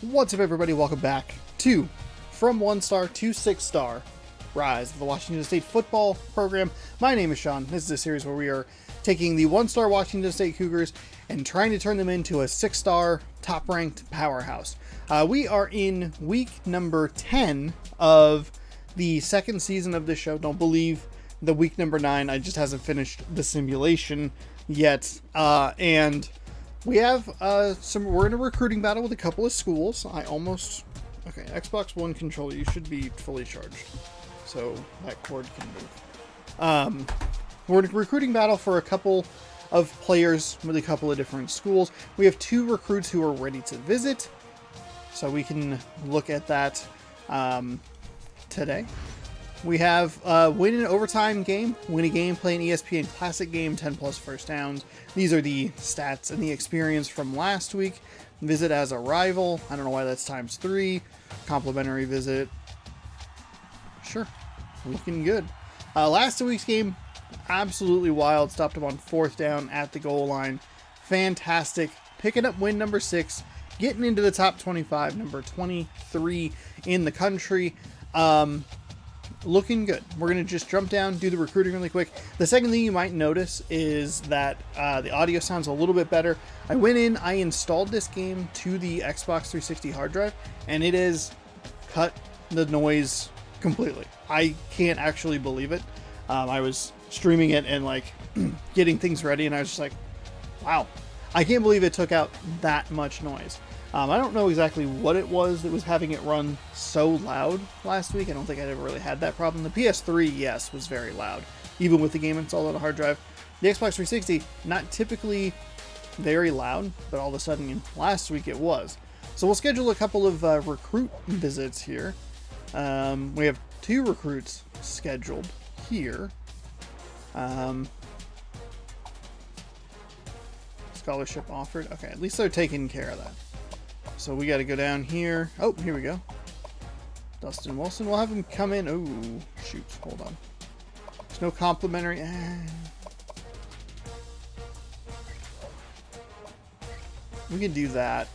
What's up, everybody? Welcome back to From 1-Star to 6-Star Rise of the Washington State Football Program. My name is Sean. This is a series where we are taking the 1-star Washington State Cougars and trying to turn them into a 6-star top-ranked powerhouse. We are in week number 10 of the second season of this show. Don't believe the week number 9. I just hasn't finished the simulation yet. And we have we're in a recruiting battle with a couple of schools. Okay, Xbox One controller, you should be fully charged, so that cord can move. We're in a recruiting battle for a couple of players with a couple of different schools. We have 2 recruits who are ready to visit, so we can look at that today. We have win an overtime game, win a game, play an ESPN Classic game, 10 plus first downs. These are the stats and the experience from last week. Visit as a rival. I don't know why that's times 3. Complimentary visit. Sure. Looking good. Last week's game, absolutely wild. Stopped him on 4th down at the goal line. Fantastic. Picking up win number 6. Getting into the top 25, number 23 in the country. Looking good. We're going to just jump down, do the recruiting really quick. The second thing you might notice is that the audio sounds a little bit better. I went in, I installed this game to the Xbox 360 hard drive, and it has cut the noise completely. I can't actually believe it. I was streaming it and like getting things ready, and I was just like, wow, I can't believe it took out that much noise. I don't know exactly what it was that was having it run so loud last week. I don't think I'd ever really had that problem. The PS3, yes, was very loud, even with the game installed on a hard drive. The Xbox 360, not typically very loud, but all of a sudden last week it was. So we'll schedule a couple of recruit visits here. We have 2 recruits scheduled here. Scholarship offered. Okay, at least they're taking care of that. So we got to go down here. Oh, here we go. Dustin Wilson. We'll have him come in. Oh, shoot. Hold on. There's no complimentary. We can do that.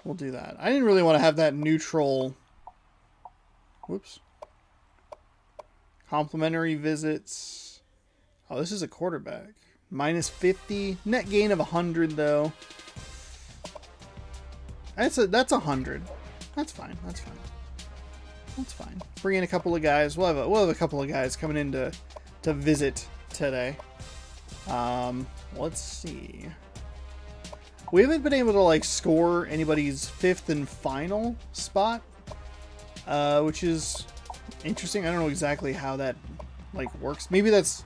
We'll do that. I didn't really want to have that neutral. Whoops. Complimentary visits. Oh, this is a quarterback. Minus 50. Net gain of 100, though. That's 100. That's fine. That's fine. That's fine. Bring in a couple of guys. We'll have a couple of guys coming in to visit today. Let's see. We haven't been able to like score anybody's 5th and final spot, which is interesting. I don't know exactly how that like works. Maybe that's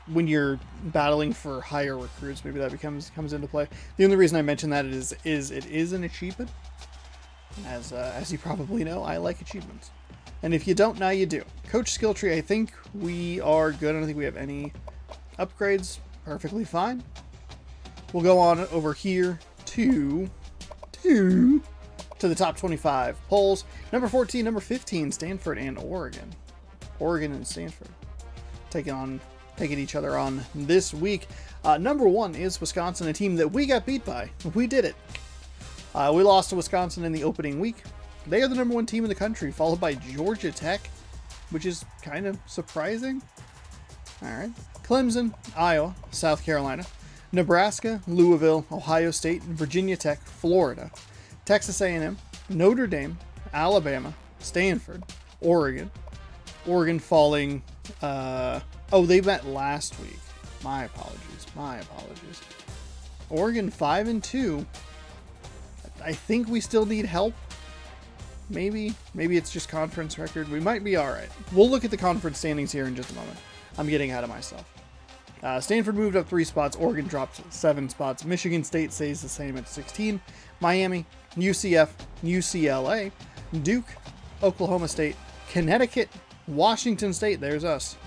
when you're battling for higher recruits, maybe that comes into play. The only reason I mention that is it is an achievement. As you probably know, I like achievements. And if you don't, now you do. Coach skill tree, I think we are good. I don't think we have any upgrades. Perfectly fine. We'll go on over here to the top 25 polls. Number 14, number 15, Stanford and Oregon. Oregon and Stanford taking each other on this week. Number 1 is Wisconsin, a team that we got beat by. We did it. We lost to Wisconsin in the opening week. They are the number 1 team in the country, followed by Georgia Tech, which is kind of surprising. All right. Clemson, Iowa, South Carolina, Nebraska, Louisville, Ohio State, Virginia Tech, Florida, Texas A&M, Notre Dame, Alabama, Stanford, Oregon. Oregon falling... Oh, they met last week. My apologies. Oregon 5-2. I think we still need help. Maybe it's just conference record. We might be all right. We'll look at the conference standings here in just a moment. I'm getting ahead of myself. Stanford moved up 3 spots. Oregon dropped 7 spots. Michigan State stays the same at 16. Miami, UCF, UCLA, Duke, Oklahoma State, Connecticut, Washington State, there's us,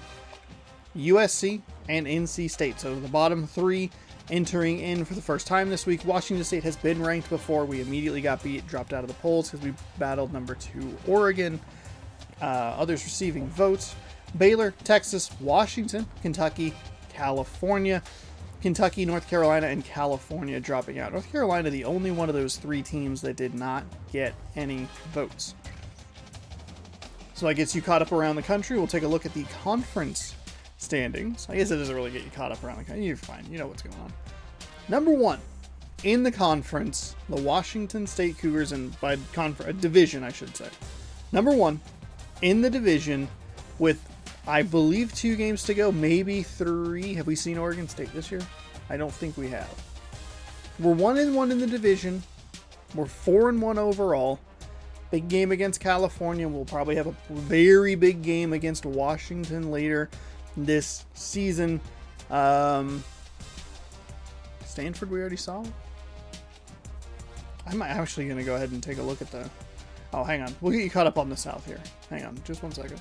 USC, and NC State. So the bottom 3 entering in for the first time this week. Washington State has been ranked before. We immediately got beat, dropped out of the polls because we battled number 2 Oregon. Others receiving votes: Baylor, Texas, Washington, Kentucky, California, Kentucky, North Carolina, and California dropping out. North Carolina, the only one of those 3 teams that did not get any votes. So I guess you caught up around the country. We'll take a look at the conference standings. I guess it doesn't really get you caught up around the country. You're fine. You know what's going on. Number 1 in the conference, the Washington State Cougars, and by division, I should say. Number 1 in the division with, I believe, 2 games to go, maybe 3. Have we seen Oregon State this year? I don't think we have. We're 1-1 in the division. We're 4-1 overall. Big game against California. We'll probably have a very big game against Washington later this season. Stanford we already saw. I'm actually going to go ahead and take a look at the... Oh, hang on. We'll get you caught up on the South here. Hang on, just 1 second.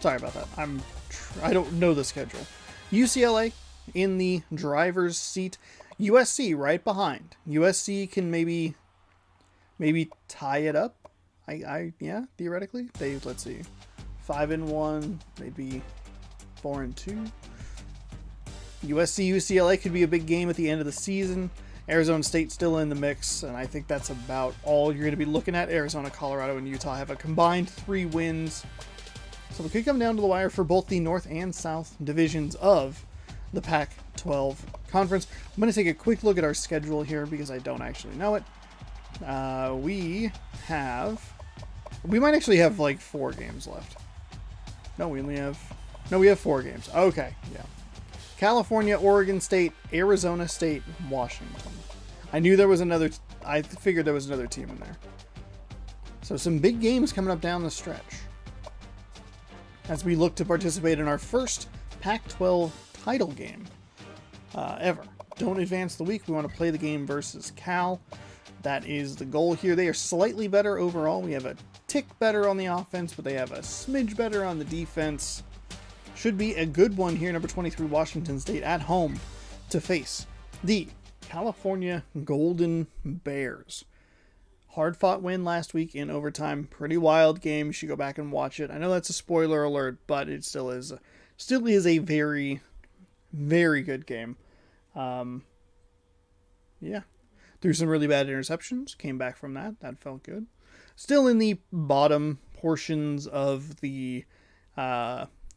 Sorry about that. I don't know the schedule. UCLA in the driver's seat. USC right behind. USC can maybe tie it up. Yeah, theoretically. Let's see. 5-1. They'd be 4-2. USC UCLA could be a big game at the end of the season. Arizona State still in the mix, and I think that's about all you're going to be looking at. Arizona, Colorado, and Utah have a combined 3 wins. So it could come down to the wire for both the North and South divisions of the Pac-12 Conference. I'm going to take a quick look at our schedule here because I don't actually know it. We might actually have like 4 games left. No, we have 4 games. Okay, yeah. California, Oregon State, Arizona State, Washington. I figured there was another team in there. So some big games coming up down the stretch as we look to participate in our first Pac-12 title game ever. Don't advance the week. We want to play the game versus Cal. That is the goal here. They are slightly better overall. We have a tick better on the offense, but they have a smidge better on the defense. Should be a good one here. Number 23, Washington State at home to face the California Golden Bears. Hard-fought win last week in overtime. Pretty wild game. You should go back and watch it. I know that's a spoiler alert, but it still is a very, very good game. Yeah. Threw some really bad interceptions. Came back from that. That felt good. Still in the bottom portions of the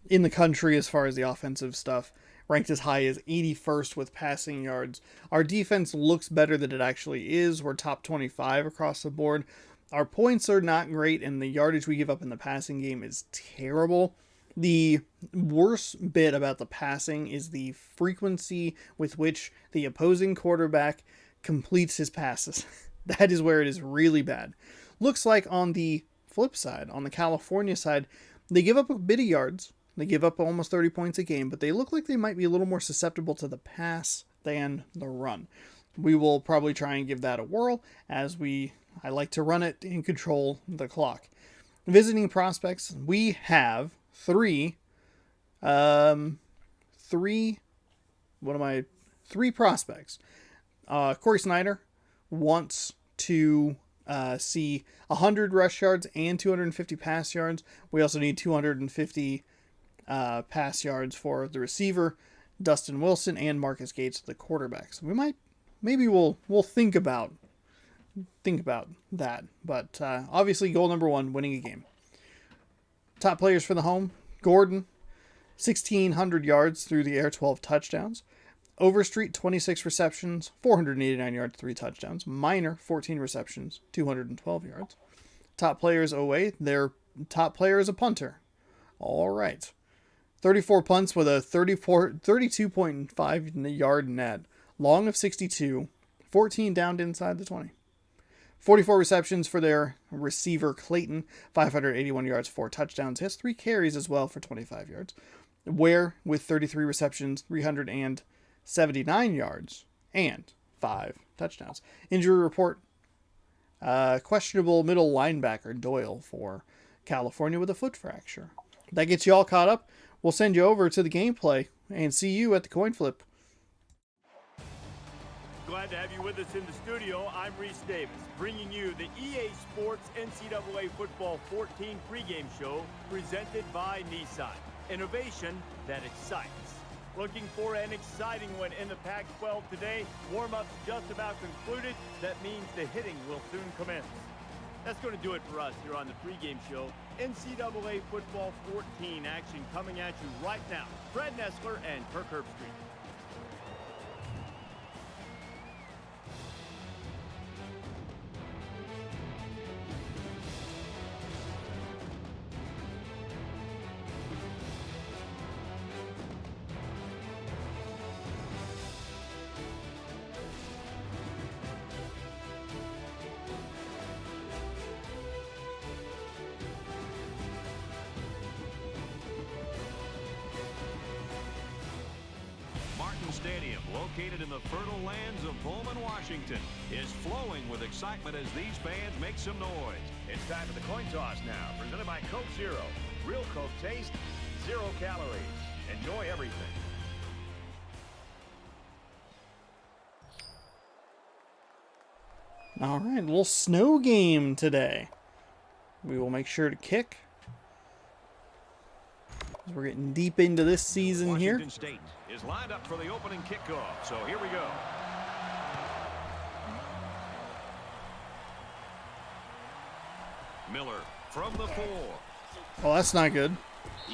in the country as far as the offensive stuff. Ranked as high as 81st with passing yards. Our defense looks better than it actually is. We're top 25 across the board. Our points are not great, and the yardage we give up in the passing game is terrible. The worst bit about the passing is the frequency with which the opposing quarterback completes his passes. That is where it is really bad. Looks like on the flip side, on the California side, they give up a bit of yards. They give up almost 30 points a game, but they look like they might be a little more susceptible to the pass than the run. We will probably try and give that a whirl as I like to run it and control the clock. Visiting prospects, we have three prospects. Corey Snyder wants to see 100 rush yards and 250 pass yards. We also need 250 pass yards for the receiver, Dustin Wilson, and Marcus Gates, the quarterback. So we'll think about that. But obviously, goal number 1, winning a game. Top players for the home: Gordon, 1,600 yards through the air, 12 touchdowns. Overstreet, 26 receptions, 489 yards, 3 touchdowns. Minor, 14 receptions, 212 yards. Top players away. Their top player is a punter. All right. 34 punts with a 32.5 yard net. Long of 62. 14 downed inside the 20. 44 receptions for their receiver, Clayton. 581 yards, 4 touchdowns. He has 3 carries as well for 25 yards. Ware with 33 receptions, 379 yards, and 5 touchdowns. Injury report: questionable middle linebacker Doyle for California with a foot fracture. That gets you all caught up. We'll send you over to the gameplay and see you at the coin flip. Glad to have you with us in the studio. I'm Reese Davis, bringing you the EA Sports NCAA Football 14 pregame show presented by Nissan. Innovation that excites. Looking for an exciting one in the Pac-12 today. Warm-up's just about concluded. That means the hitting will soon commence. That's going to do it for us here on the pregame show. NCAA Football 14 action coming at you right now. Fred Nessler and Kirk Herbstreit. Stadium, located in the fertile lands of Pullman, Washington, is flowing with excitement as these fans make some noise. It's time for the coin toss now, presented by Coke Zero. Real Coke taste, 0 calories. Enjoy everything. All right, a little snow game today. We will make sure to kick. We're getting deep into this season Washington here. State is lined up for the opening kickoff, so here we go. Miller from the 4. Oh, that's not good.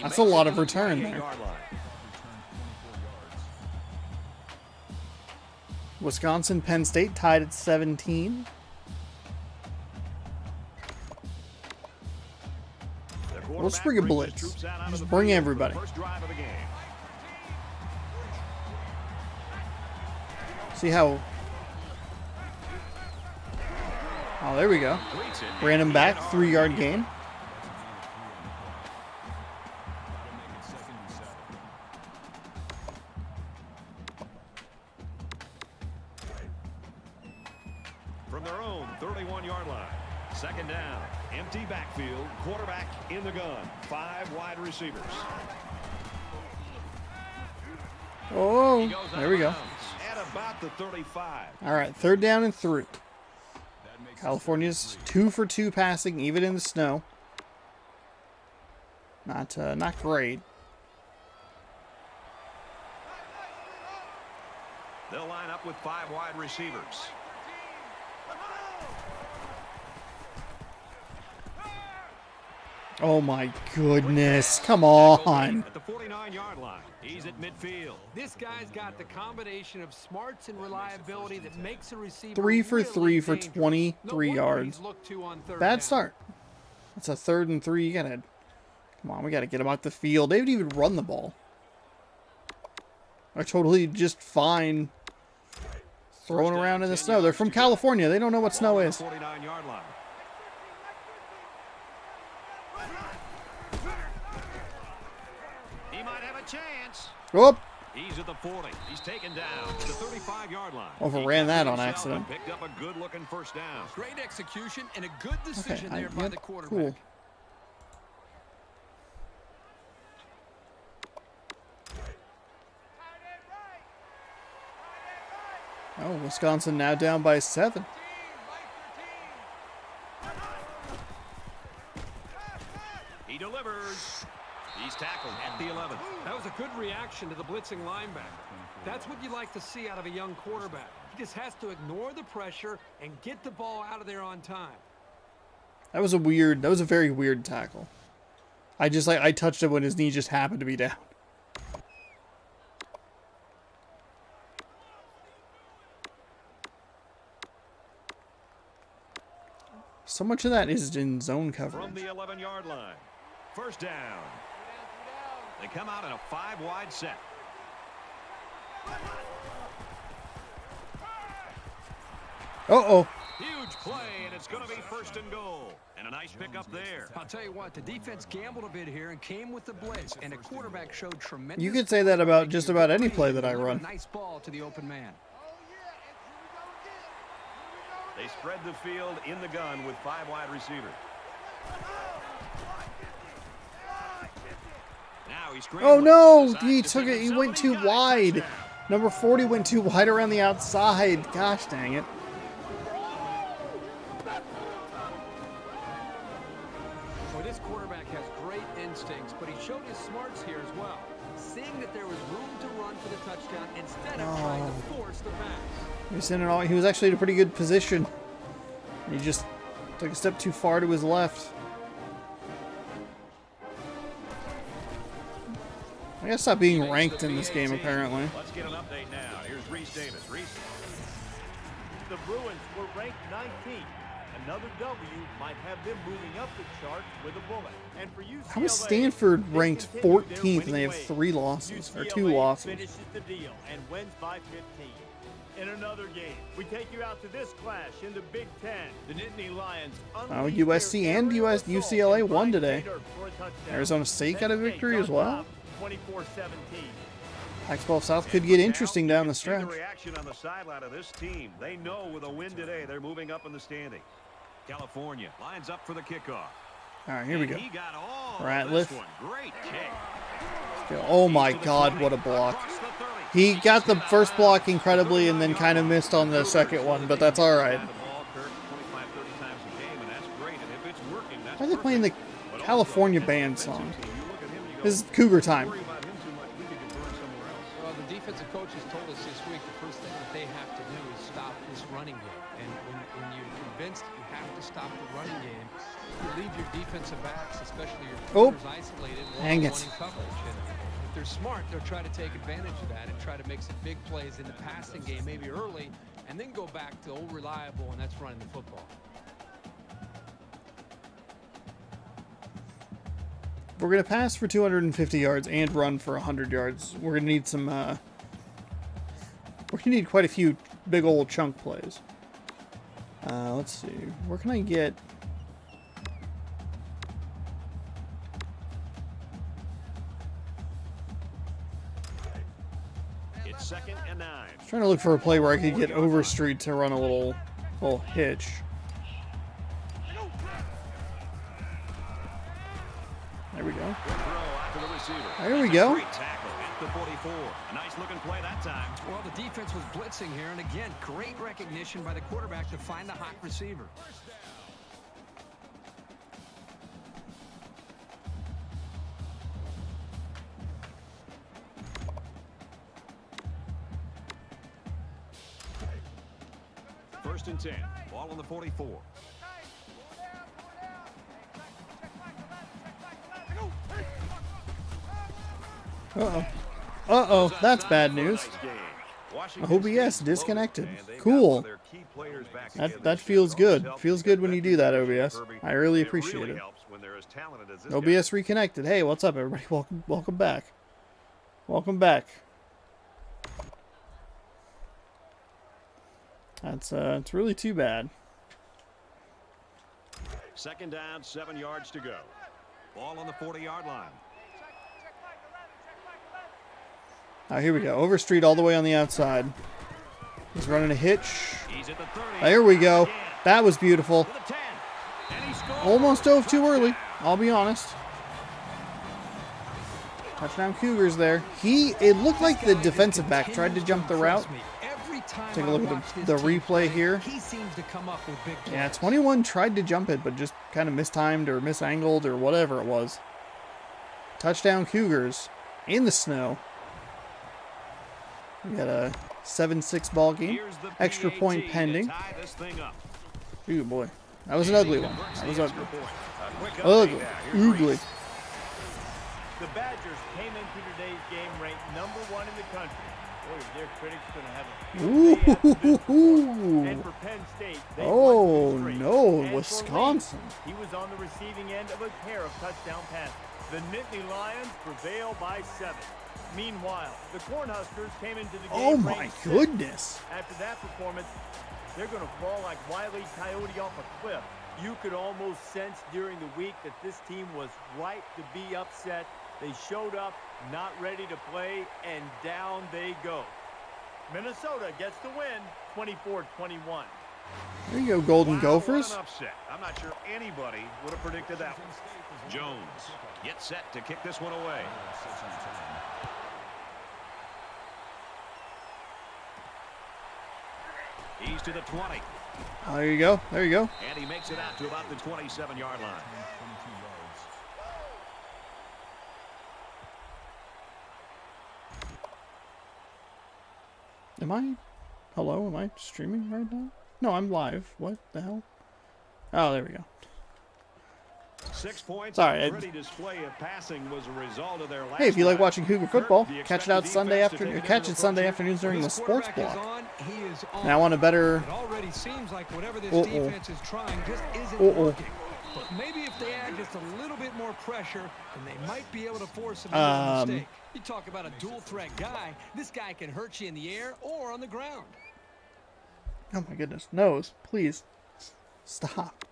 That's a lot of return there. Wisconsin, Penn State tied at 17. Let's bring a blitz. Just bring everybody. See how... Oh, there we go. Ran him back, 3-yard gain. From their own 31-yard line. Second down. Empty backfield. Quarterback in the gun. 5 wide receivers. Oh, there we go. At about the 35. All right, 3rd down and 3. California's 2 for 2 passing, even in the snow. Not great. They'll line up with 5 wide receivers. Oh my goodness, come on. At the 49-yard line, he's at midfield. This guy's got the combination of smarts and reliability that makes a receiver 3 for 3 for dangerous. 23 No yards. Bad Bad start. That's a 3rd and 3. You gotta, come on, we gotta get him out the field. They didn't even run the ball. They're totally just fine throwing around in the snow. They're from California. They don't know what snow is. 49-yard line. He might have a chance. Whoop. He's at the 40. He's taken down to the 35-yard line. Overran that on accident. Picked up a good-looking first down. Great execution and a good decision Okay, there by the quarterback. cool. Oh, Wisconsin now down by 7. He delivers. He's tackled at the 11. That was a good reaction to the blitzing linebacker. That's what you like to see out of a young quarterback. He just has to ignore the pressure and get the ball out of there on time. That was a very weird tackle. I touched it when his knee just happened to be down. So much of that is in zone coverage. From the 11-yard line. First down. They come out in a 5-wide set. Uh-oh. Huge play, and it's going to be 1st and goal. And a nice pickup there. I'll tell you what, the defense gambled a bit here and came with the blitz, and the quarterback showed tremendous... You could say that about just about any play that I run. Nice ball to the open man. They spread the field in the gun with 5 wide receivers. Now he's Oh no! He took it. He went too wide. Number 40 went too wide around the outside. Gosh dang it. Well, this quarterback has great instincts, but he showed his smarts here as well. Seeing that there was room to run He was actually in a pretty good position. He just took a step too far to his left. I gotta stop being ranked in this game, apparently. Let's get an update now. Here's Reese Davis. Reese. The Bruins were ranked 19th. Another W might have them moving up the chart with a bullet. And for UCLA, How is Stanford ranked 14th and they have 3 losses, or 2 losses? Finishes the deal and wins by 15. In another game, we take you out to this clash in the Big Ten. The Nittany Lions. Oh, USC and UCLA won today. Arizona State got a victory as well. 24-17. Pac-12 South could get interesting down the stretch. The reaction on the sideline of this team. They know with a win today, they're moving up in the standing. California lines up for the kickoff. All right, here we go. He got all Ratliff. Great kick. Oh my God, what a block. He got the first block incredibly and then kind of missed on the second one, but that's all right. Why are they playing the California band song? This is Cougar time. Well, the defensive coaches told us this week the first thing that they have to do is stop this running game. And when you're convinced you have to stop the running game, you leave your defensive backs, especially your corners, isolated, one-on-one coverage. And if they're smart, they'll try to take advantage of that and try to make some big plays in the passing game, maybe early, and then go back to old reliable, and that's running the football. We're going to pass for 250 yards and run for 100 yards. We're going to need some, we're going to need quite a few big old chunk plays. Let's see. Where can I get... It's 2nd and 9. I was trying to look for a play where I could get Overstreet to run a little hitch. There we go. There we go. Great tackle at the 44. A nice looking play that time. Well, the defense was blitzing here, and again, great recognition by the quarterback to find a hot receiver. First and 10. Ball on the 44. Uh-oh. Uh-oh, that's bad news. OBS disconnected. Cool. That feels good. Feels good when you do that, OBS. I really appreciate it. OBS reconnected. Hey, what's up, everybody? Welcome back. Welcome back. It's really too bad. 2nd down, 7 yards to go. Ball on the 40-yard line. Here we go. Overstreet all the way on the outside. He's running a hitch. He's at the 30. There we go. That was beautiful. To the 10. And he scores. Almost dove too early, I'll be honest. Touchdown Cougars there. It looked like the defensive back tried to jump the route. Take a look at the replay here. He seems to come up with big plays. Yeah, 21 tried to jump it, but just kind of mistimed or misangled or whatever it was. Touchdown Cougars in the snow. We got a 7-6 ball game. Extra point pending. Ooh, boy. That was an ugly one. That was ugly. Ugly. Oogly. The Badgers came into today's game ranked #1 in the country. Boy, their critics going to have a Ooh. And for Penn State, they Oh, won 2 straight. no. And for Wisconsin. Lee, he was on the receiving end of a pair of touchdown passes. The Nittany Lions prevail by 7. Meanwhile, the Cornhuskers came into the game. Oh my ranked 6th. goodness. After that performance, they're going to fall like Wile E. Coyote off a cliff. You could almost sense during the week that this team was ripe to be upset. They showed up, not ready to play, and down they go. Minnesota gets the win, 24-21. There you go, Golden Gophers. What an upset. I'm not sure anybody would have predicted that one. Jones gets set to kick this one away. He's to the 20. There you go. There you go. And he makes it out to about the 27-yard line. Am I Hello, am I streaming right now? No, I'm live. What the hell? Oh, there we go. 6 points. Sorry, Pretty display of passing was a result of their last Hey, if you like drive. watching Cougar football, Do you catch expect it out the Sunday defense to afternoon. take a Catch it different Sunday approach here? afternoons during the This sports quarterback block. is on, he is on. Now on a better. It already seems like whatever this Uh-oh. defense is trying just isn't Uh-oh. working. But maybe if they add just a little bit more pressure, then they might be able to force a mistake. You talk about a dual threat guy. This guy can hurt you in the air or on the ground. Oh my goodness. Nose, please. Stop.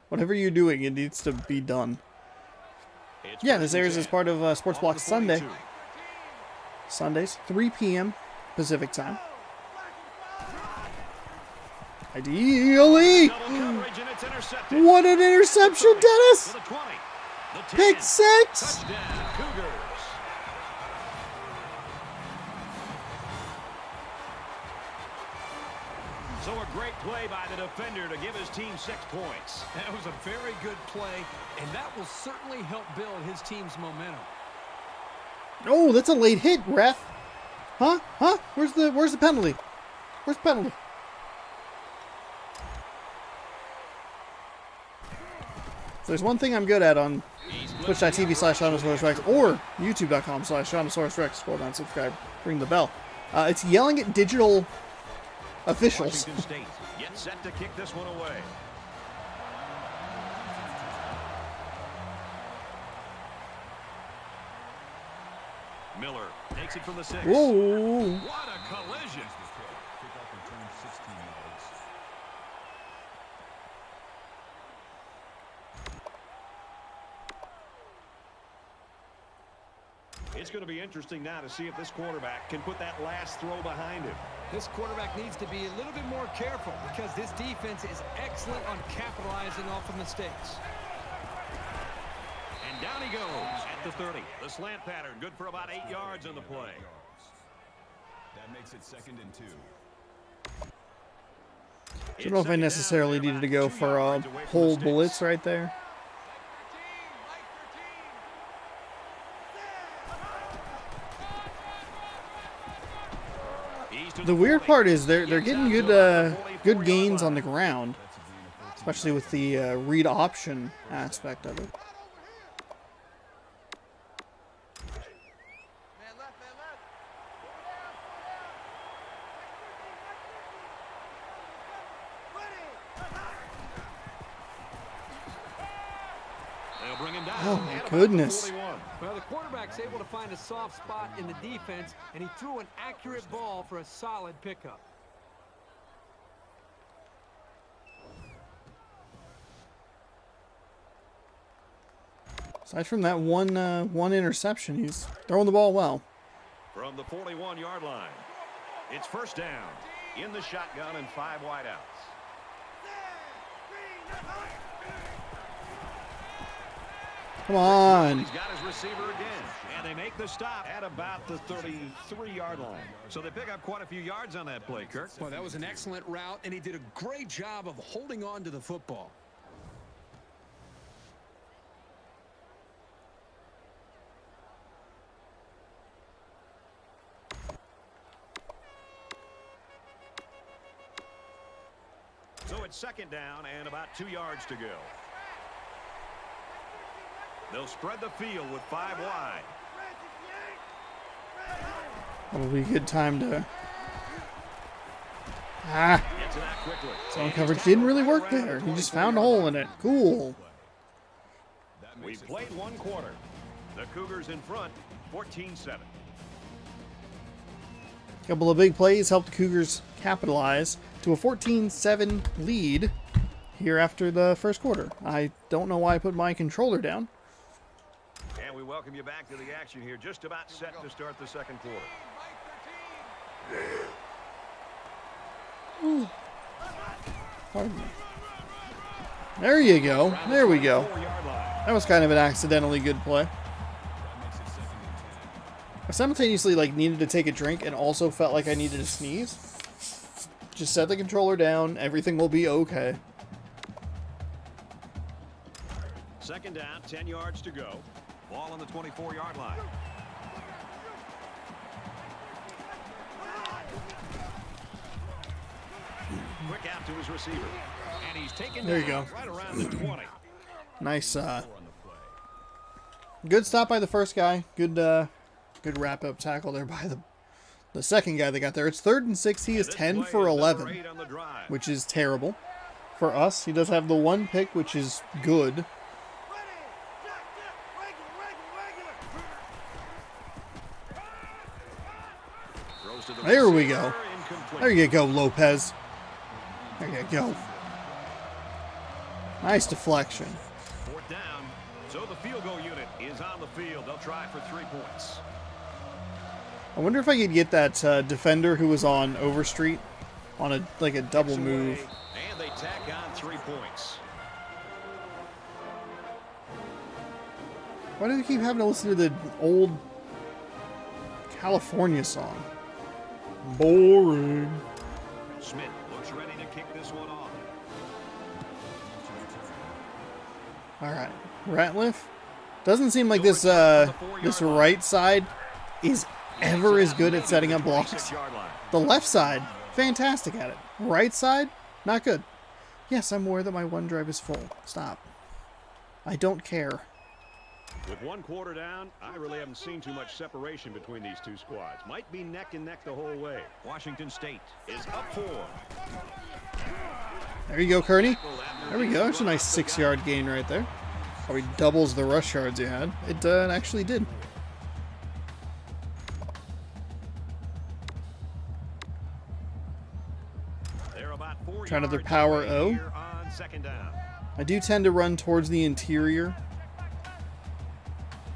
Whatever you're doing, it needs to be done. It's Yeah, this first and airs as 10. part of Sports On Block the Sunday. 42. Sundays, 3 p.m. Pacific time. Ideally! Double coverage and it's intercepted. What an interception, Dennis! To the 20, the 10, Pick 6! touchdown, Cougars. So a great play by the defender to give his team 6 points. That was a very good play, and that will certainly help build his team's momentum. Oh, that's a late hit, ref. Huh? Huh? Where's the penalty? Where's the penalty? If there's one thing I'm good at on twitch.tv/ShondasaurusRex or youtube.com/ShondasaurusRex. Scroll down, subscribe, ring the bell. It's yelling at digital officials. Washington State gets set to kick this one away. Miller takes it from the 6. Whoa! What a collision. It's going to be interesting now to see if this quarterback can put that last throw behind him. This quarterback needs to be a little bit more careful because this defense is excellent on capitalizing off of mistakes. And down he goes at the 30. The slant pattern good for about 8 yards on the play. That makes it 2nd and 2. I don't know if I necessarily needed to go for a whole blitz right there. The weird part is they're getting good gains on the ground, especially with the read option aspect of it. They'll bring him down. Oh at my about goodness. 41. Well, the quarterback's able to find a soft spot in the defense, and he threw an accurate ball for a solid pickup. Aside from that one interception, he's throwing the ball well. From the 41-yard line, it's first down in the shotgun and 5 wideouts. Come on. He's got his receiver again, and they make the stop at about the 33-yard line. So they pick up quite a few yards on that play, Kirk. Well, that was an excellent route, and he did a great job of holding on to the football. So it's second down and about 2 yards to go. They'll spread the field with 5 wide. Probably a good time to... Ah, Gets it out quickly. zone coverage didn't really work there. He just found a hole in it. Cool. We've played 1 quarter. The Cougars in front, 14-7. A couple of big plays helped the Cougars capitalize to a 14-7 lead here after the first quarter. I don't know why I put my controller down. And we welcome you back to the action here. Just about set to start the second quarter. Pardon me. There you go. There we go. 4-yard line. That was kind of an accidentally good play. I simultaneously needed to take a drink and also felt like I needed to sneeze. Just set the controller down. Everything will be okay. Second down, 10 yards to go. Ball on the 24-yard line. Quick out to his receiver. And he's taken There you down go. right around the 20. Nice. Good stop by the first guy. Good wrap up tackle there by the second guy that got there. It's 3rd and 6. He is 10 for 11, which is terrible for us. He does have the 1 pick, which is good. There we go. There you go, Lopez. There you go. Nice deflection. 4th down. So the field goal unit is on the field. They'll try for 3 points. I wonder if I could get that defender who was on Overstreet on a double move. And they tack on 3 points. Why do we keep having to listen to the old California song? Boring. Smith looks ready to kick this one off. All right, Ratliff. Doesn't seem like this this right side is ever as good at setting up blocks. The left side, fantastic at it. Right side, not good. Yes, I'm aware that my OneDrive is full. Stop. I don't care. With 1 quarter down, I really haven't seen too much separation between these two squads. Might be neck and neck the whole way. Washington State is up 4. There you go, Kearney. There we go. That's a nice 6-yard gain right there. Probably doubles the rush yards you had. It actually did. Try another power O. I do tend to run towards the interior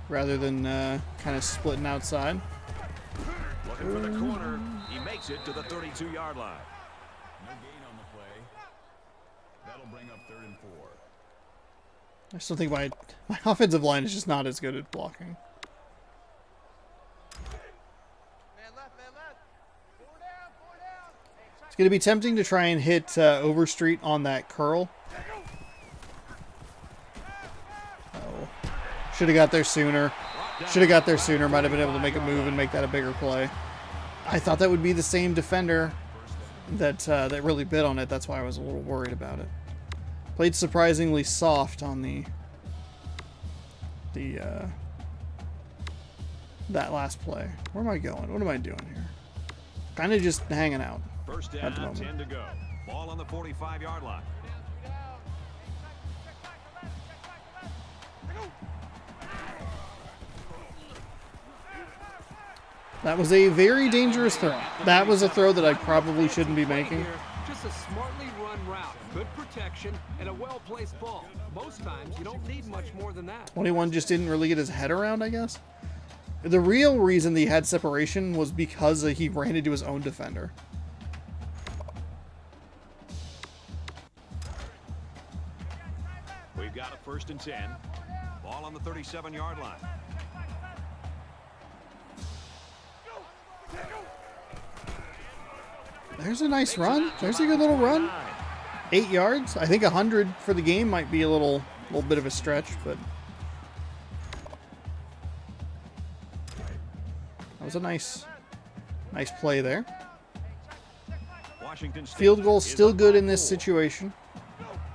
rather than kind of splitting outside. Looking for the corner. He makes it to the 32-yard line. No gain on the play. That'll bring up 3rd and 4. I still think my offensive line is just not as good at blocking. It's going to be tempting to try and hit Overstreet on that curl. Oh, should have got there sooner. Should have got there sooner. Might have been able to make a move and make that a bigger play. I thought that would be the same defender that that really bit on it. That's why I was a little worried about it. Played surprisingly soft on that last play. Where am I going? What am I doing here? Kind of just hanging out. First down, 10 to go. Ball on the 45-yard line. That was a very dangerous throw. That was a throw that I probably shouldn't be making. Just a smartly run route, good protection, and a well-placed ball. Most times, you don't need much more than that. 21 just didn't really get his head around, I guess. The real reason that he had separation was because he ran into his own defender. We've got a 1st and 10. Ball on the 37-yard line. There's a nice run. There's a good little run. 8 yards. I think 100 for the game might be a little bit of a stretch, but that was a nice play there. Field goal still good in this situation.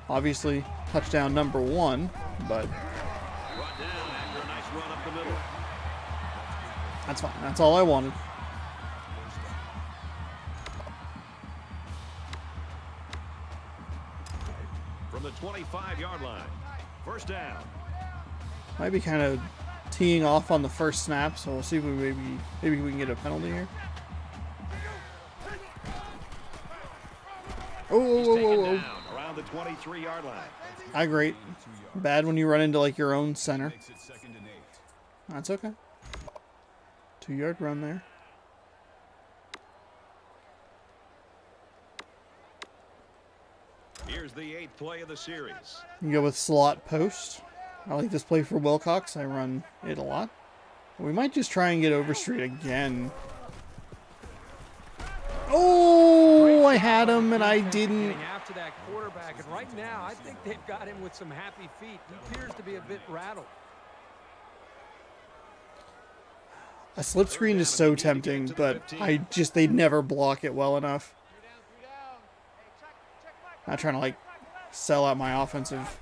Obviously, touchdown number 1, but that's fine. That's all I wanted. From the 25-yard line. First down. Might be kind of teeing off on the first snap, so we'll see if we maybe we can get a penalty here. Oh. Around the 23-yard line. Not great. Bad when you run into like your own center. That's okay. 2-yard run there. Here's the 8th play of the series. You can go with slot post. I like this play for Wilcox. I run it a lot. We might just try and get Overstreet again. Oh, I had him and I didn't. After that quarterback, and right now I think they've got him with some happy feet. He appears to be a bit rattled. A slip screen is so tempting, but they never block it well enough. Not trying to like sell out my offensive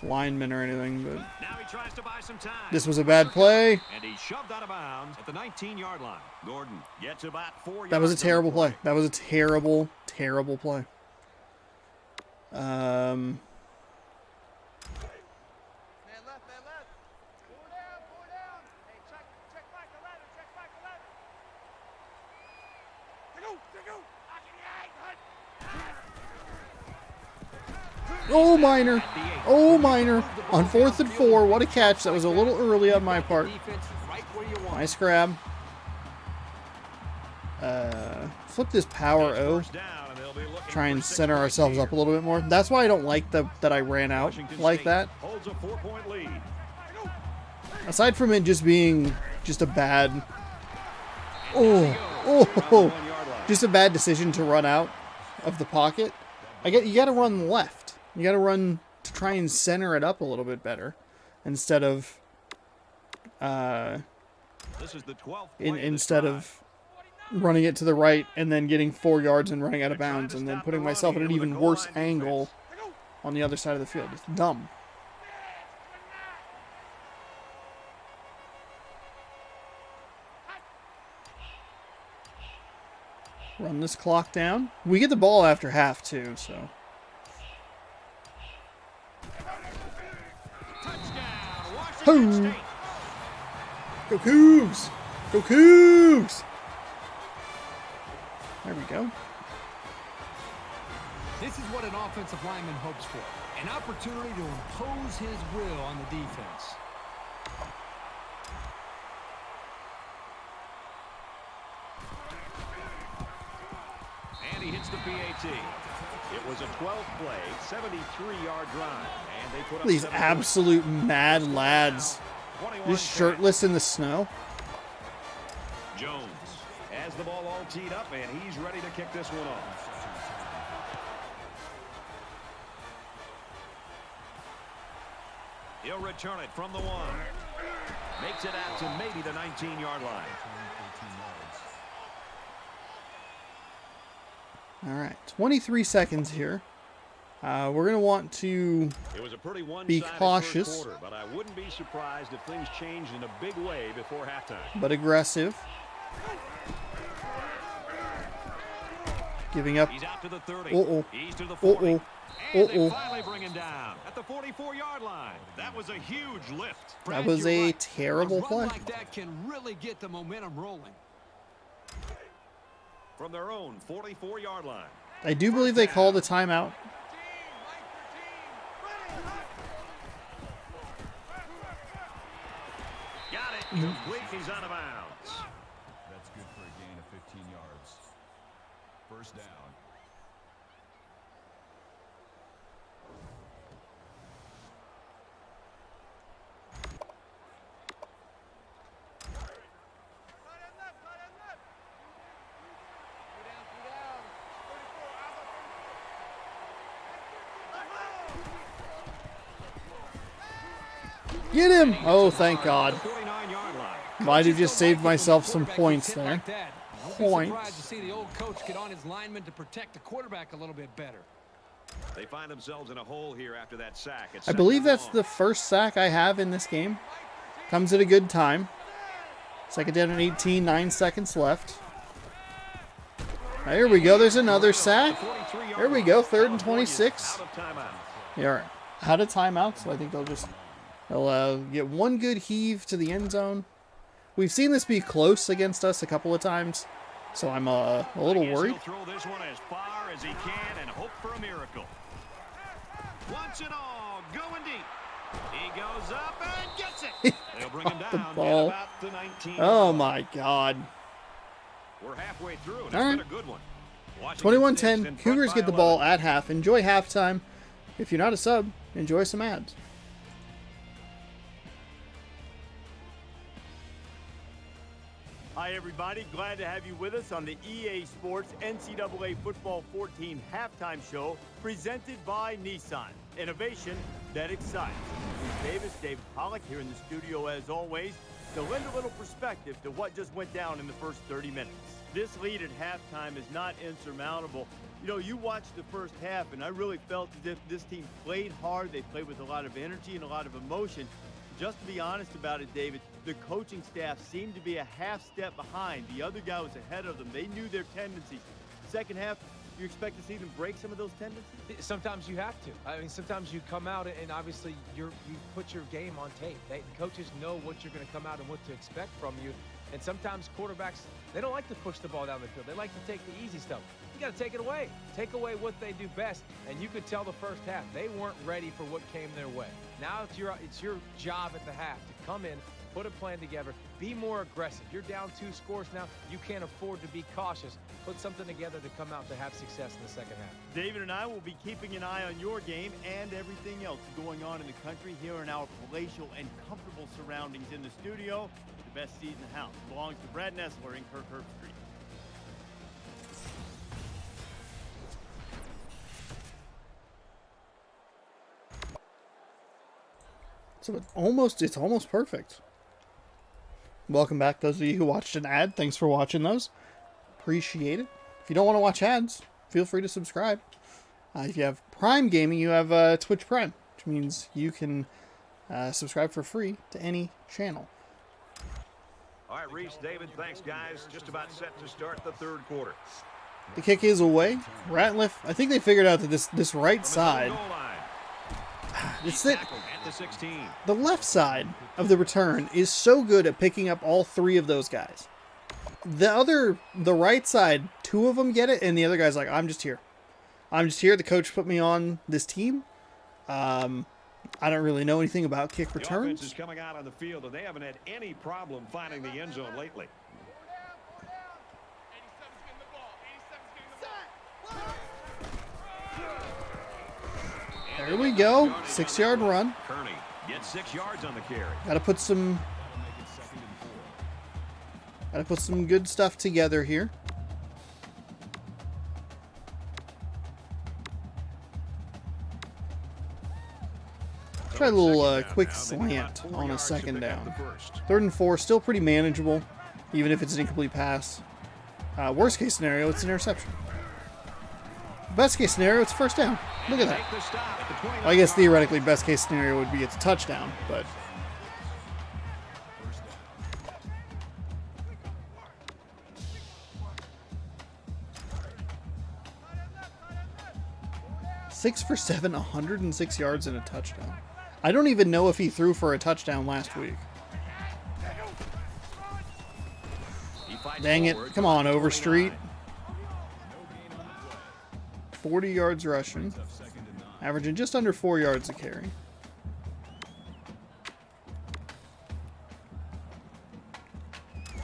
linemen or anything, but Now he tries to buy some time. this was a bad play. And he shoved out of bounds at the 19-yard line. Gordon gets about 4 yards. That was a on the terrible play. That was a terrible, terrible play. Man left, man left. Four down. Hey, check back the ladder, check back the ladder. Oh, minor. Oh, minor. On 4th and 4. What a catch. That was a little early on my part. Nice grab. Flip this power O. First down, and they'll be looking Try and for 6 center points ourselves here. up a little bit more. That's why I don't like that I ran out Washington like State that. holds a 4-point lead. Aside from it just being just a bad... Around Oh, the 1-yard line. just a bad decision to run out of the pocket. You got to run left. You got to run to try and center it up a little bit better, instead of This is the 12th play of this instead drive. of running it to the right and then getting 4 yards and running out of bounds and then putting myself at an even worse angle on the other side of the field. It's dumb. Run this clock down. We get the ball after half too, so. Touchdown, Washington Hoo. State. Go Cougs! Go Cougs! There we go. This is what an offensive lineman hopes for. An opportunity to impose his will on the defense. And he hits the PAT. It was a 12-play, 73-yard drive. And they put up These 7 absolute mad lads. 21 Just shirtless in the snow. Jones has the ball all teed up, and he's ready to kick this one off. He'll return it from the 1. Makes it out to maybe the 19-yard line. All right, 23 seconds here. We're going to want to It was a pretty be one-sided cautious, first quarter, but I wouldn't be surprised if things changed in a big way before halftime. but aggressive. Giving up. He's out to the 30. Uh-oh. He's to the 40. Uh-oh. And they Uh-oh. finally bring him down at the 44-yard line. That was a huge lift. That Brad, was you're a right. terrible A run play. like that can really get the momentum rolling. From their own 44-yard line. I do believe they called a timeout. Got it. Complete. He's out of bounds. That's good for a gain of 15 yards. First down. Get him! Oh, thank God. 49-yard line. Might have just saved myself some points there. Points. Points. Surprised to see the old coach get on his lineman to protect the quarterback a little bit better. They find themselves in a hole here after that sack. It's I second believe and that's long. the first sack I have in this game. Comes at a good time. Second down and 18, 9 seconds left. There we go. There's another sack. There we go. 3rd and 26. Out of timeout. Yeah, all right. Out of timeout, so I think they'll get one good heave to the end zone. We've seen this be close against us a couple of times, so I'm a little I guess worried. He'll throw this one as far as he can and hope for a miracle. Once and all, going deep. He goes up and gets it. They'll bring him the down at ball. about the 19. Oh my God. We're halfway through, and All it's right. been a good one. Washington State's 21-10. in front Cougars by get the 11. ball at half. Enjoy halftime. If you're not a sub, enjoy some ads. Hi, everybody. Glad to have you with us on the EA Sports NCAA Football 14 halftime show presented by Nissan. Innovation that excites. Bruce Davis, David Pollock here in the studio as always. to lend a little perspective to what just went down in the first 30 minutes. This lead at halftime is not insurmountable. You know, you watched the first half, and I really felt as if this team played hard. They played with a lot of energy and a lot of emotion. Just to be honest about it, David, the coaching staff seemed to be a half step behind. The other guy was ahead of them. They knew their tendencies. Second half, you expect to see them break some of those tendencies? Sometimes you have to. I mean, sometimes you come out and obviously you put your game on tape. The coaches know what you're going to come out and what to expect from you. And sometimes quarterbacks, they don't like to push the ball down the field. They like to take the easy stuff. You got to take it away. Take away what they do best. And you could tell the first half, they weren't ready for what came their way. Now it's your job at the half to come in, put a plan together, be more aggressive. You're down 2 scores now. You can't afford to be cautious. Put something together to come out to have success in the second half. David and I will be keeping an eye on your game and everything else going on in the country here in our palatial and comfortable surroundings in the studio. The best seat in the house belongs to Brad Nessler in Kirkherb Street. So it's almost perfect. Welcome back, those of you who watched an ad. Thanks for watching those. Appreciate it. If you don't want to watch ads, feel free to subscribe. If you have Prime Gaming, you have Twitch Prime, which means you can subscribe for free to any channel. All right, Reese, David, thanks, guys. Just about set to start the third quarter. The kick is away. Ratliff, I think they figured out that this right side, it's that the left side of the return is so good at picking up all 3 of those guys. The right side, 2 of them get it, and the other guy's like, I'm just here. I'm just here. The coach put me on this team. I don't really know anything about kick returns. The offense is coming out on the field, and they haven't had any problem finding the end zone lately. There we go. 6-yard run. Kearney gets 6 yards on the carry. Got to put some good stuff together here. Try a little quick slant on a second down. 3rd and 4, still pretty manageable, even if it's an incomplete pass. Worst case scenario, it's an interception. Best case scenario, it's first down. Look at that. Well, I guess theoretically, best case scenario would be it's a touchdown, but 6 for 7, 106 yards and a touchdown. I don't even know if he threw for a touchdown last week. Dang it. Come on, Overstreet. 40 yards rushing. Averaging just under 4 yards a carry.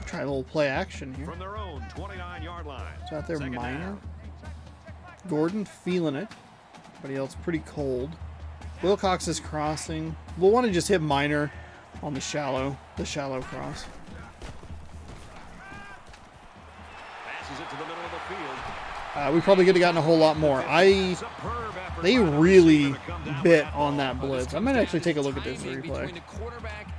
Try a little play action here. From their own 29-yard line. It's out there, Minor. Gordon feeling it. Everybody else pretty cold. Wilcox is crossing. We'll want to just hit Minor on the shallow cross. Passes it to the middle of the field. We probably could have gotten a whole lot more. They really bit on that blitz. I might actually take a look at this replay.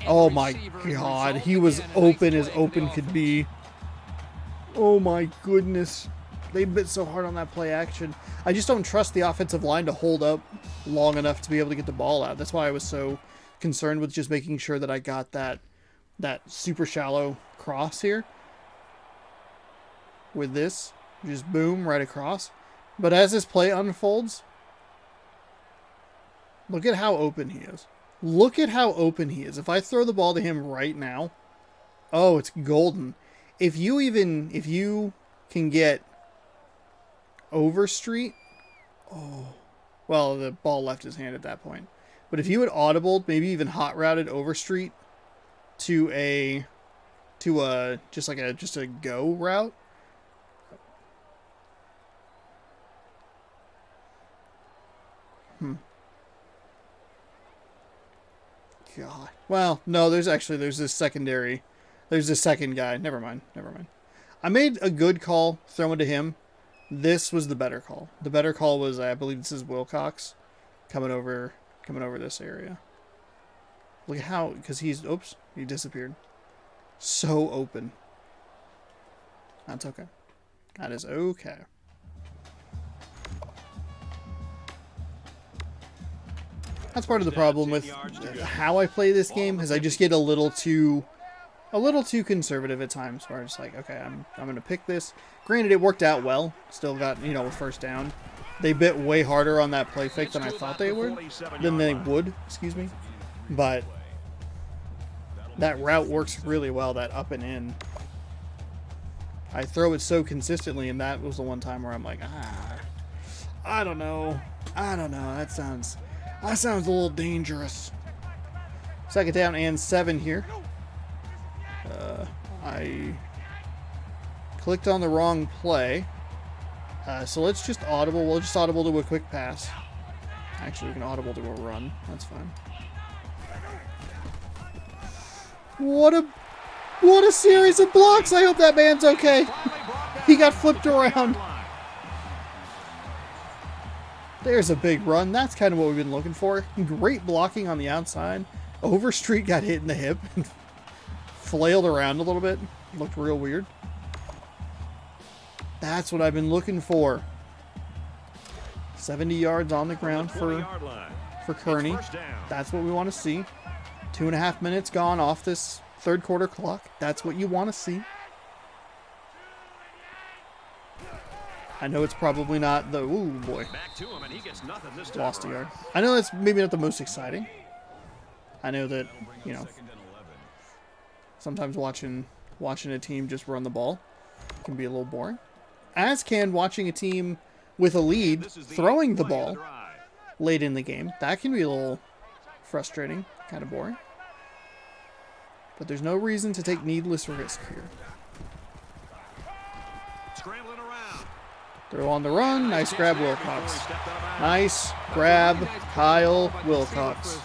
Oh my God, he was open as open could be. Oh my goodness. They bit so hard on that play action. I just don't trust the offensive line to hold up long enough to be able to get the ball out. That's why I was so concerned with just making sure that I got that super shallow cross here. With this, just boom, right across. But as this play unfolds, look at how open he is. Look at how open he is. If I throw the ball to him right now, oh, it's golden. If you can get Overstreet, oh, well, the ball left his hand at that point. But if you had audibled, maybe even hot routed Overstreet to just a go route. God. Well, no, there's this second guy. Never mind. I made a good call throwing to him. This was the better call. The better call was, I believe this is Wilcox coming over this area. Look at how, because he disappeared. So open. That's okay. That is okay. That's part of the problem with how I play this game, is I just get a little too conservative at times, where it's like, okay, I'm gonna pick this. Granted, it worked out well. Still got, you know, a first down. They bit way harder on that play fake than I thought they would. Excuse me. But that route works really well, that up and in. I throw it so consistently, and that was the one time where I'm like, I don't know. That sounds a little dangerous. 2nd down and 7 here. I clicked on the wrong play. So let's just audible. We'll just audible to a quick pass. Actually, we can audible to a run. That's fine. What a series of blocks. I hope that man's okay. He got flipped around. There's a big run. That's kind of what we've been looking for. Great blocking on the outside. Overstreet got hit in the hip and flailed around a little bit. Looked real weird. That's what I've been looking for. 70 yards on the ground for Kearney. That's what we want to see. 2.5 minutes gone off this 3rd quarter clock. That's what you want to see. I know it's probably not the... Ooh, boy. Lost a yard. I know that's maybe not the most exciting. I know that, you know, sometimes watching a team just run the ball can be a little boring. As can watching a team with a lead throwing the ball late in the game. That can be a little frustrating, kind of boring. But there's no reason to take needless risk here. Throw on the run. Nice grab, Wilcox. Nice grab, Kyle Wilcox.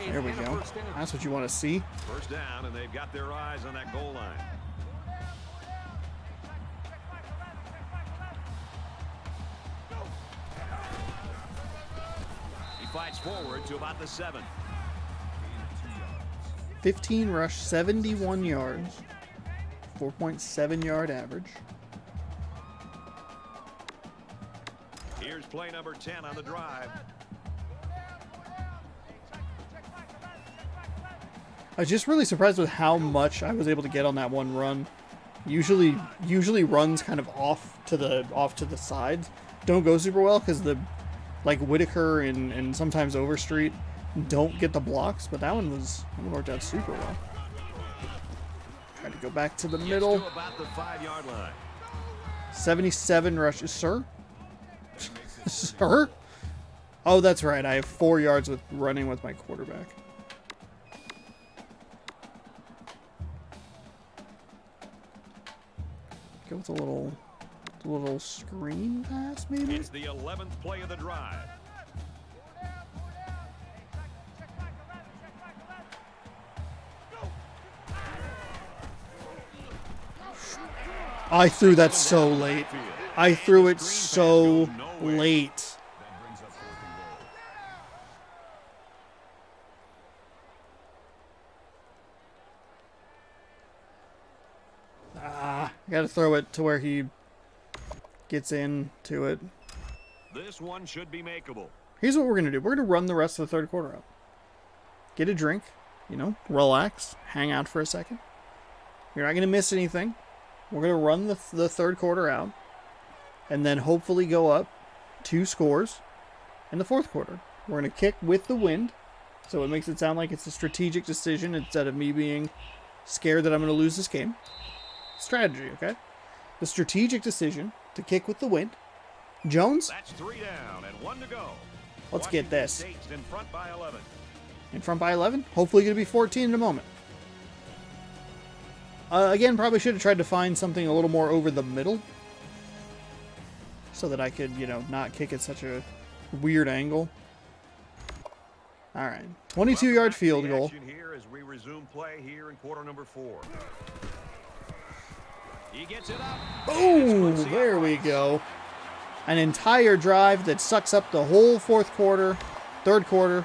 There we go. That's what you want to see. First down, and they've got their eyes on that goal line. He fights forward to about the 7. 15 rush, 71 yards. 4.7 yard average. Here's play number 10 on the drive. I was just really surprised with how much I was able to get on that one run. Usually runs kind of off to the sides don't go super well because the like Whitaker and sometimes Overstreet don't get the blocks, but that one worked out super well. Try to go back to the middle. To about the 5-yard line. 77 rushes, sir. Sir? Oh, that's right. I have 4 yards with running with my quarterback. Go with a little screen pass, maybe? It's the 11th play of the drive. I threw that so late. I threw it so late. I gotta throw it to where he gets into it. This one should be makeable. Here's what we're gonna do. We're gonna run the rest of the 3rd quarter out. Get a drink, relax, hang out for a second. You're not gonna miss anything. We're gonna run the 3rd quarter out, and then hopefully go up 2 scores in the 4th quarter. We're gonna kick with the wind, so it makes it sound like it's a strategic decision instead of me being scared that I'm gonna lose this game. Strategy, okay? The strategic decision to kick with the wind. Jones. That's 3 down and 1 to go. Let's get this. State's in front by 11. In front by 11. Hopefully going to be 14 in a moment. Again, probably should have tried to find something a little more over the middle, so that I could, not kick at such a weird angle. All right, 22-yard field goal. Here as we resume play here in quarter number 4. He gets it up. Oh, there we go. An entire drive that sucks up the whole 4th quarter, 3rd quarter,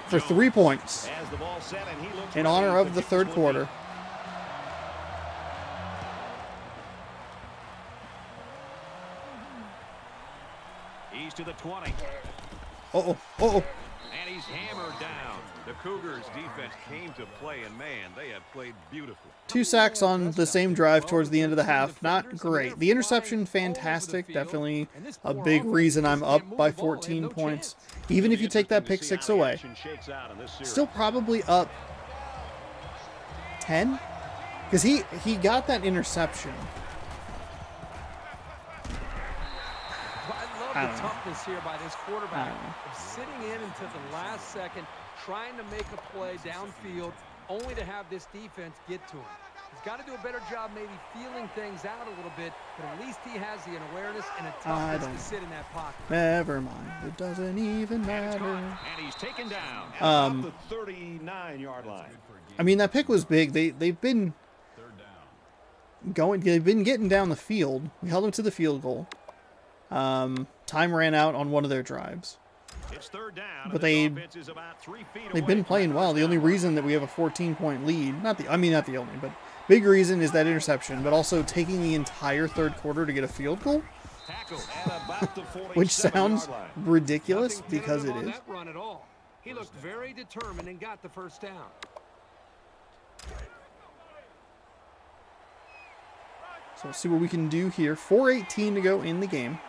for 3 points in honor of the 3rd quarter. He's to the 20. Uh-oh. Uh-oh. And he's hammered down. The Cougars defense came to play, and man, they have played beautifully. 2 sacks on the same drive towards the end of the half. Not great. The interception, fantastic. Definitely a big reason I'm up by 14 points. Even if you take that pick 6 away. Still probably up 10? Because he got that interception. I love the toughness here by this quarterback of sitting in until the last second, trying to make a play downfield, only to have this defense get to him. He's got to do a better job maybe feeling things out a little bit, but at least he has the awareness and a toughness to sit in that pocket. Never mind. It doesn't even matter. And he's taken down at the 39-yard line. I mean, that pick was big. They've been getting down the field. We held them to the field goal. Time ran out on one of their drives. It's third down, but they've been playing well. The only reason that we have a 14-point lead, not the only, but big reason is that interception, but also taking the entire third quarter to get a field goal, which sounds ridiculous because it is. He looked very determined and got the first down. So let's see what we can do here. 4:18 to go in the game.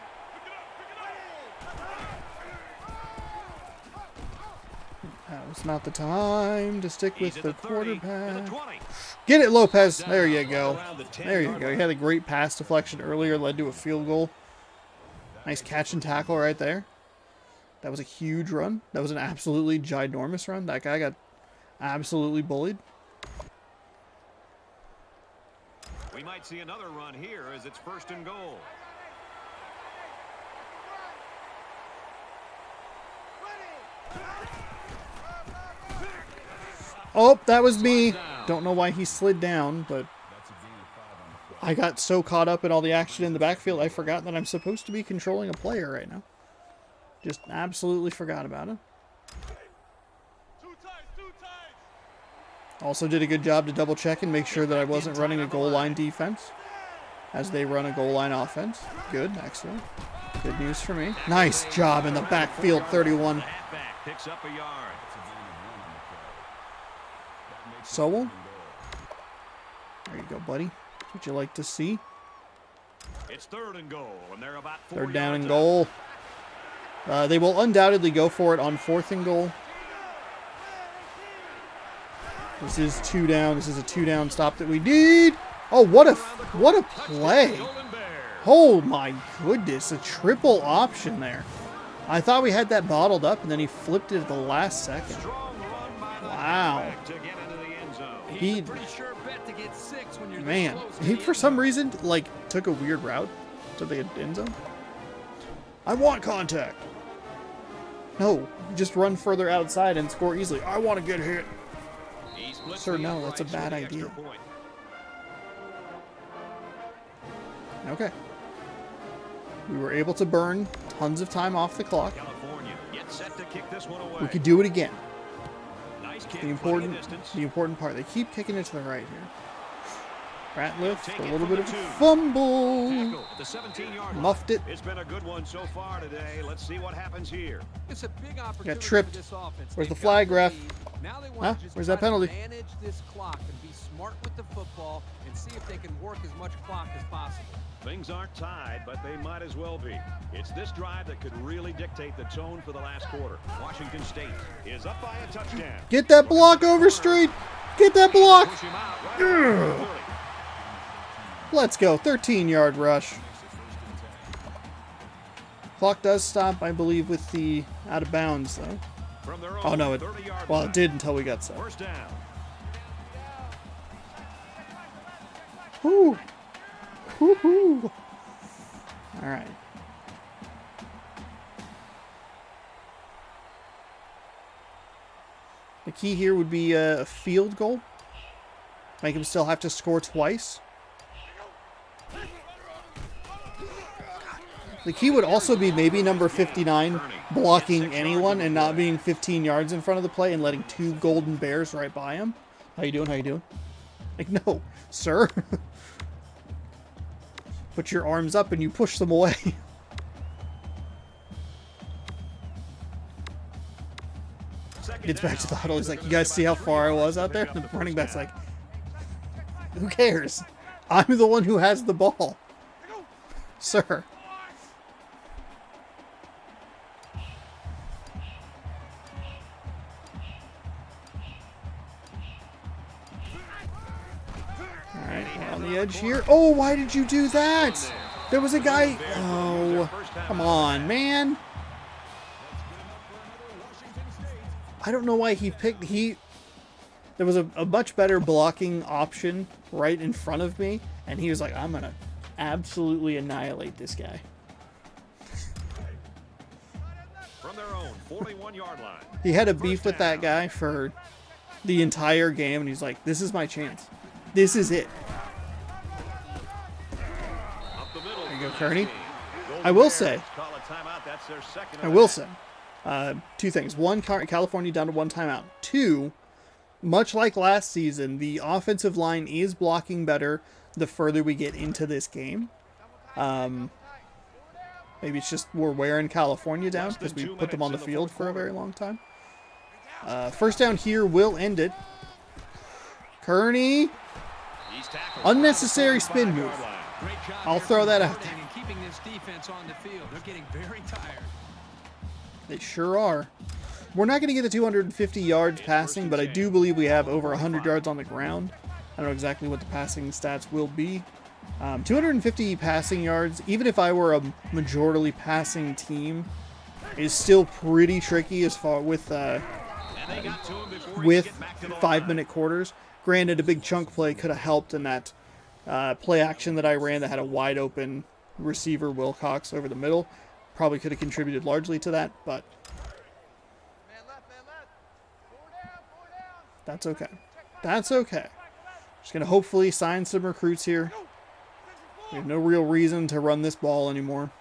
It's not the time to stick with the quarterback. Get it, Lopez. There you go. There you go. He had a great pass deflection earlier, led to a field goal. Nice catch and tackle right there. That was a huge run. That was an absolutely ginormous run. That guy got absolutely bullied. We might see another run here as it's 1st and goal. Oh, that was me. Don't know why he slid down, but I got so caught up in all the action in the backfield, I forgot that I'm supposed to be controlling a player right now. Just absolutely forgot about it. Also did a good job to double check and make sure that I wasn't running a goal line defense as they run a goal line offense. Good, excellent. Good news for me. Nice job in the backfield, 31. Picks up a yard. Sowell. There you go, buddy. That's what you like to see. It's 3rd and goal, and they're about 4 3rd down yards and goal. They will undoubtedly go for it on 4th and goal. This is 2 down. This is a 2-down stop that we need. Oh, what a play. Oh my goodness, a triple option there. I thought we had that bottled up, and then he flipped it at the last second. Wow. He for some reason, like, took a weird route to the end zone. I want contact. No, just run further outside and score easily. I want to get hit. Sir, no, that's a bad idea. Okay. We were able to burn tons of time off the clock. We could do it again. The important part. They keep kicking it to the right here. Ratliff, a little bit of a fumble. Muffed it. It's been a good one so far today. Let's see what happens here. It's a big opportunity. Got tripped. Where's the flag, ref? Huh? Where's that penalty? Manage this clock and be smart with the football and see if they can work as much clock as possible. Things aren't tied, but they might as well be. It's this drive that could really dictate the tone for the last quarter. Washington State is up by a touchdown. Get that block, Overstreet. Get that block. Let's go. 13-yard rush. Clock does stop, I believe, with the out of bounds, though. Oh, no. It did until we got set. First down. Whoo. Woo-hoo. All right. The key here would be a field goal. Make him still have to score twice. The key would also be maybe number 59 blocking anyone and not being 15 yards in front of the play and letting 2 golden bears right by him. How you doing? How you doing? Like, no, sir. Put your arms up and you push them away. Gets back to the huddle. He's like, you guys see how far I was out there? And the running back's like, who cares? I'm the one who has the ball. Sir. Alright, we're on the edge here. Oh, why did you do that? There was a guy. Oh, come on, man. I don't know why he picked. There was a much better blocking option right in front of me, and he was like, I'm going to absolutely annihilate this guy. From their own 41-yard line. He had a beef with that guy for the entire game, and he's like, this is my chance. This is it. There you go, Kearney. I will say, two things. One, California down to one timeout. Two, much like last season, the offensive line is blocking better the further we get into this game. Maybe it's just we're wearing California down because we put them on the field for a very long time. First down here will end it. Kearney. Unnecessary spin move. I'll throw that out there. Keeping this defense on the field. They're getting very tired. They sure are. We're not going to get to 250 yards passing, but I do believe we have over 100 yards on the ground. I don't know exactly what the passing stats will be. 250 passing yards, even if I were a majority passing team, is still pretty tricky as far with 5-minute quarters. Granted, a big chunk play could have helped in that play action that I ran that had a wide open receiver, Wilcox, over the middle. Probably could have contributed largely to that, but that's okay. That's okay. Just going to hopefully sign some recruits here. We have no real reason to run this ball anymore.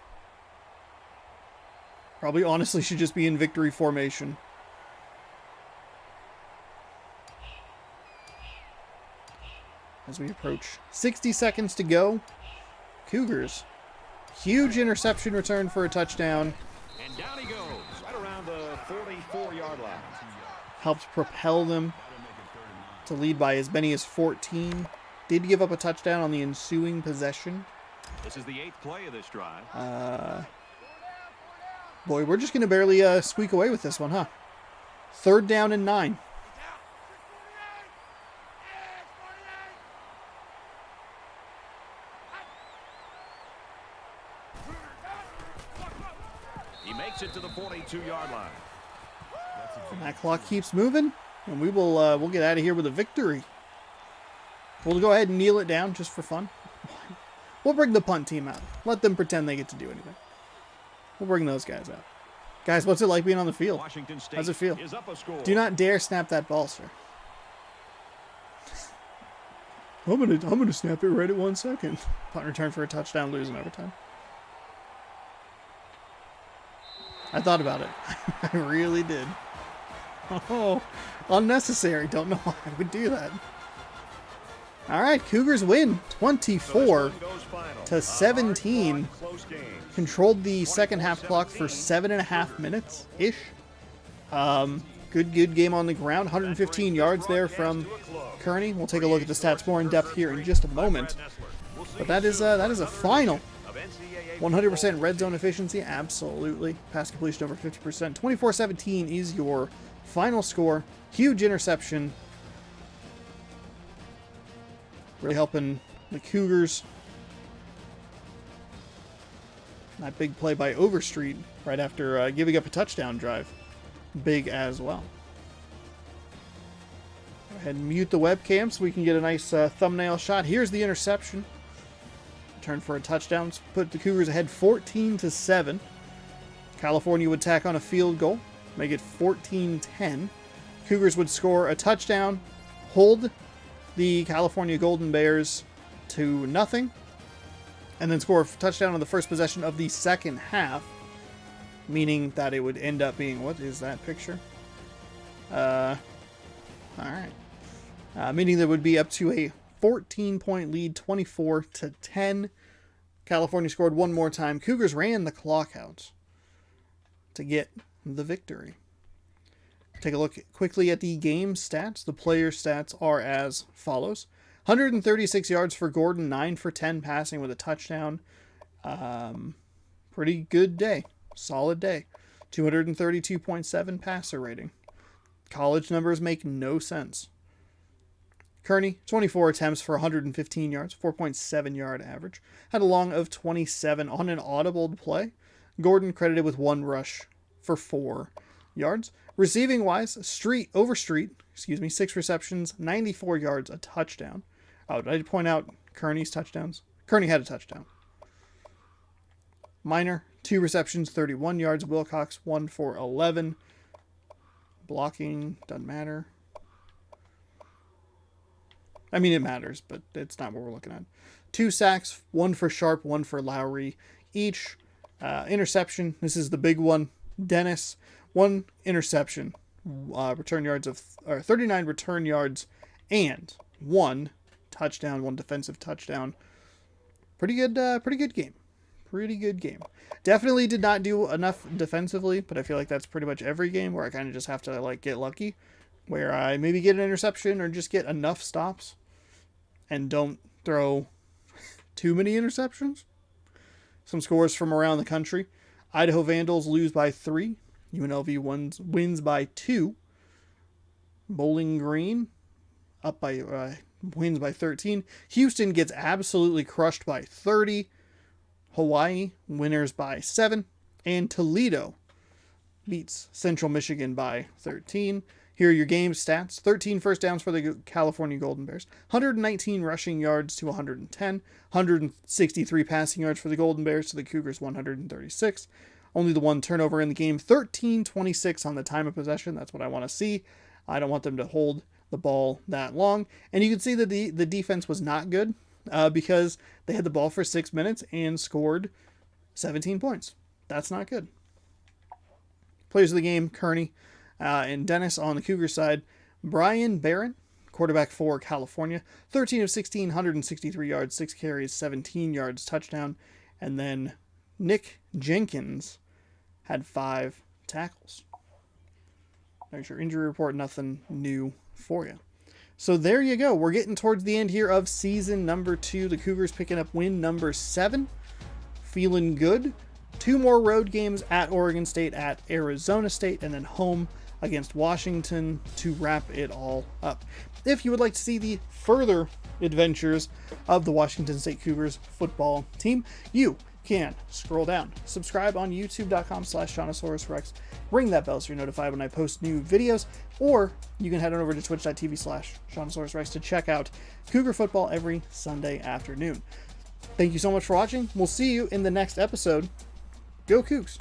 Probably honestly should just be in victory formation. As we approach 60 seconds to go. Cougars. Huge interception return for a touchdown. And down he goes, right around the 44-yard line. Helps propel them to lead by as many as 14. Did give up a touchdown on the ensuing possession. This is the 8th play of this drive. Boy, we're just going to barely squeak away with this one, huh? 3rd down and 9. He makes it to the 42-yard line. And that clock keeps moving, and we will we'll get out of here with a victory. We'll go ahead and kneel it down just for fun. We'll bring the punt team out. Let them pretend they get to do anything. We'll bring those guys out. Guys, what's it like being on the field? How's it feel? Do not dare snap that ball, sir. I'm gonna snap it right at 1 second. Punt return for a touchdown, losing overtime. I thought about it. I really did. Oh, unnecessary. Don't know why I would do that. All right, Cougars win 24-17. Controlled the second half clock for 7.5 minutes-ish. Good game on the ground. 115 yards there from Kearney. We'll take a look at the stats more in depth here in just a moment. But that is a final. 100% red zone efficiency, absolutely. Pass completion over 50%. 24-17 is your final score. Huge interception. Really helping the Cougars. That big play by Overstreet right after giving up a touchdown drive. Big as well. Go ahead and mute the webcam so we can get a nice thumbnail shot. Here's the interception. Return for a touchdown. Put the Cougars ahead 14-7. California would tack on a field goal. Make it 14-10. Cougars would score a touchdown. Hold the California Golden Bears to nothing. And then score a touchdown on the first possession of the second half. Meaning that it would end up being... What is that picture? Alright. Meaning there would be up to a 14-point lead, 24-10. California scored one more time. Cougars ran the clock out to get the victory. Take a look quickly at the game stats. The player stats are as follows. 136 yards for Gordon, 9 for 10 passing with a touchdown. Pretty good day. Solid day. 232.7 passer rating. College numbers make no sense. Kearney, 24 attempts for 115 yards, 4.7 yard average. Had a long of 27 on an audible play. Gordon credited with 1 rush for 4 yards. Receiving wise, Street, 6 receptions, 94 yards, a touchdown. Oh, did I point out Kearney's touchdowns? Kearney had a touchdown. Minor, 2 receptions, 31 yards. Wilcox, 1 for 11. Blocking, doesn't matter. I mean, it matters, but it's not what we're looking at. 2 sacks, 1 for Sharp, 1 for Lowry each. Interception, this is the big one. Dennis, 1 interception. Return yards of 39 return yards and 1 touchdown, 1 defensive touchdown. Pretty good game. Pretty good game. Definitely did not do enough defensively, but I feel like that's pretty much every game where I kind of just have to like get lucky, where I maybe get an interception or just get enough stops and don't throw too many interceptions. Some scores from around the country. Idaho Vandals lose by 3. UNLV wins by 2. Bowling Green up by wins by 13. Houston gets absolutely crushed by 30. Hawaii winners by 7. And Toledo beats Central Michigan by 13. Here are your game stats. 13 first downs for the California Golden Bears. 119 rushing yards to 110. 163 passing yards for the Golden Bears to the Cougars 136. Only the 1 turnover in the game. 13-26 on the time of possession. That's what I want to see. I don't want them to hold the ball that long. And you can see that the defense was not good because they had the ball for 6 minutes and scored 17 points. That's not good. Players of the game, Kearney and Dennis on the Cougar side. Brian Barron, quarterback for California, 13 of 16, 163 yards, 6 carries, 17 yards, touchdown. And then Nick Jenkins had 5 tackles. There's your injury report. Nothing new for you. So there you go. We're getting towards the end here of season number 2. The Cougars picking up win number 7. Feeling good. 2 more road games at Oregon State, at Arizona State, and then home against Washington to wrap it all up. If you would like to see the further adventures of the Washington State Cougars football team, you can scroll down, subscribe on youtube.com/ShaunosaurusRex, ring that bell so you're notified when I post new videos, or you can head on over to twitch.tv/ShaunosaurusRex to check out Cougar football every Sunday afternoon. Thank you so much for watching. We'll see you in the next episode. Go Cougs!